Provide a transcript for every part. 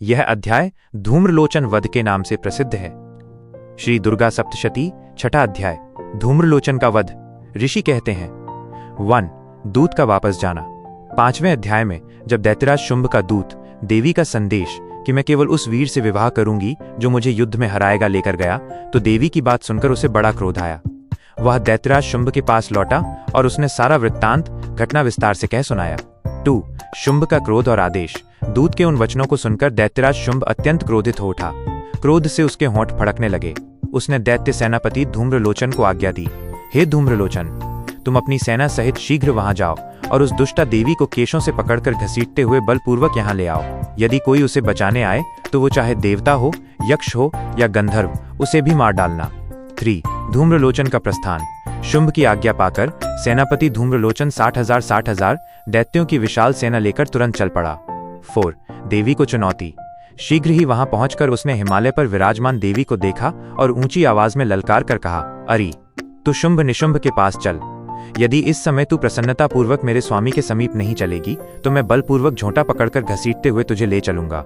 यह अध्याय धूम्रलोचन वध के नाम से प्रसिद्ध है। श्री दुर्गा सप्तशती, छठा अध्याय, धूम्रलोचन का वध। ऋषि कहते हैं 1. दूत का वापस जाना। 5वें अध्याय में जब दैत्यराज शुंभ का दूत देवी का संदेश कि मैं केवल उस वीर से विवाह करूंगी जो मुझे युद्ध में हराएगा लेकर गया, तो देवी की बात सुनकर उसे बड़ा क्रोध आया। वह दैत्यराज शुंभ के पास लौटा और उसने सारा वृत्तांत घटना विस्तार से कह सुनाया। 2. शुंभ का क्रोध और आदेश। दूत के उन वचनों को सुनकर दैत्यराज शुंभ अत्यंत क्रोधित हो उठा। क्रोध से उसके होंठ फड़कने लगे। उसने दैत्य सेनापति धूम्रलोचन को आज्ञा दी, हे धूम्रलोचन, तुम अपनी सेना सहित शीघ्र वहां जाओ और उस दुष्टा देवी को केशों से पकड़कर घसीटते हुए बलपूर्वक यहाँ ले आओ। यदि कोई उसे बचाने आए तो वो चाहे देवता हो, यक्ष हो या गंधर्व, उसे भी मार डालना। 3. धूम्रलोचन का प्रस्थान। शुंभ की आज्ञा पाकर सेनापति धूम्रलोचन 60,000 दैत्यों की विशाल सेना लेकर तुरंत चल पड़ा। 4. देवी को चुनौती। शीघ्र ही वहां पहुंचकर उसने हिमालय पर विराजमान देवी को देखा और ऊंची आवाज में ललकार कर कहा, अरे तू शुंभ निशुंभ के पास चल। यदि इस समय तू प्रसन्नता पूर्वक मेरे स्वामी के समीप नहीं चलेगी तो मैं बलपूर्वक झोंटा पकड़कर घसीटते हुए तुझे ले चलूंगा।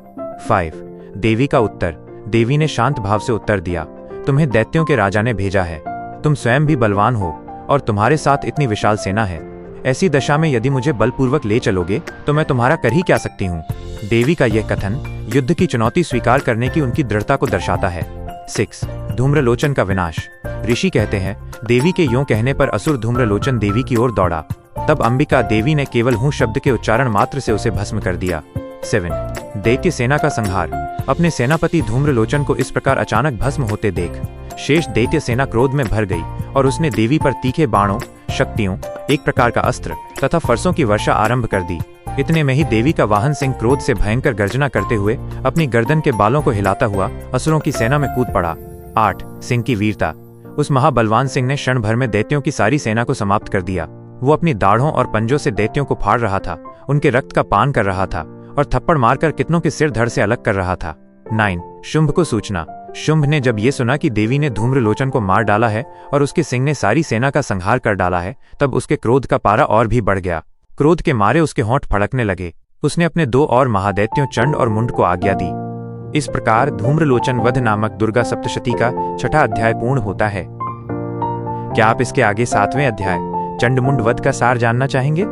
5. देवी का उत्तर। देवी ने शांत भाव से उत्तर दिया, तुम्हें दैत्यों के राजा ने भेजा है। तुम स्वयं भी बलवान हो और तुम्हारे साथ इतनी विशाल सेना है। ऐसी दशा में यदि मुझे बलपूर्वक ले चलोगे तो मैं तुम्हारा कर ही क्या सकती हूँ। देवी का यह कथन युद्ध की चुनौती स्वीकार करने की उनकी दृढ़ता को दर्शाता है। 6. धूम्रलोचन का विनाश। ऋषि कहते हैं देवी के यों कहने पर असुर धूम्रलोचन देवी की ओर दौड़ा। तब अंबिका देवी ने केवल हूं शब्द के उच्चारण मात्र से उसे भस्म कर दिया। 7. दैत्य सेना का संहार। अपने सेनापति धूम्रलोचन को इस प्रकार अचानक भस्म होते देख शेष दैत्य सेना क्रोध में भर गई और उसने देवी पर तीखे बाणों, शक्तियों, एक प्रकार का अस्त्र तथा फरसों की वर्षा आरंभ कर दी। इतने में ही देवी का वाहन सिंह क्रोध से भयंकर गर्जना करते हुए अपनी गर्दन के बालों को हिलाता हुआ असुरों की सेना में कूद पड़ा। 8. सिंह की वीरता। उस महाबलवान सिंह ने क्षण भर में दैत्यों की सारी सेना को समाप्त कर दिया। वो अपनी दाढ़ों और पंजों से दैत्यों को फाड़ रहा था, उनके रक्त का पान कर रहा था और थप्पड़ मारकर कितनों के सिर धड़ से अलग कर रहा था। 9. शुंभ को सूचना। शुंभ ने जब ये सुना कि देवी ने धूम्रलोचन को मार डाला है और उसके सिंह ने सारी सेना का संहार कर डाला है, तब उसके क्रोध का पारा और भी बढ़ गया। क्रोध के मारे उसके होंठ फड़कने लगे। उसने अपने 2 और महादैत्यों चंड और मुंड को आज्ञा दी। इस प्रकार धूम्रलोचन वध नामक दुर्गा सप्तशती का 6ठा अध्याय पूर्ण होता है। क्या आप इसके आगे 7वें अध्याय चंडमुंड वध का सार जानना चाहेंगे?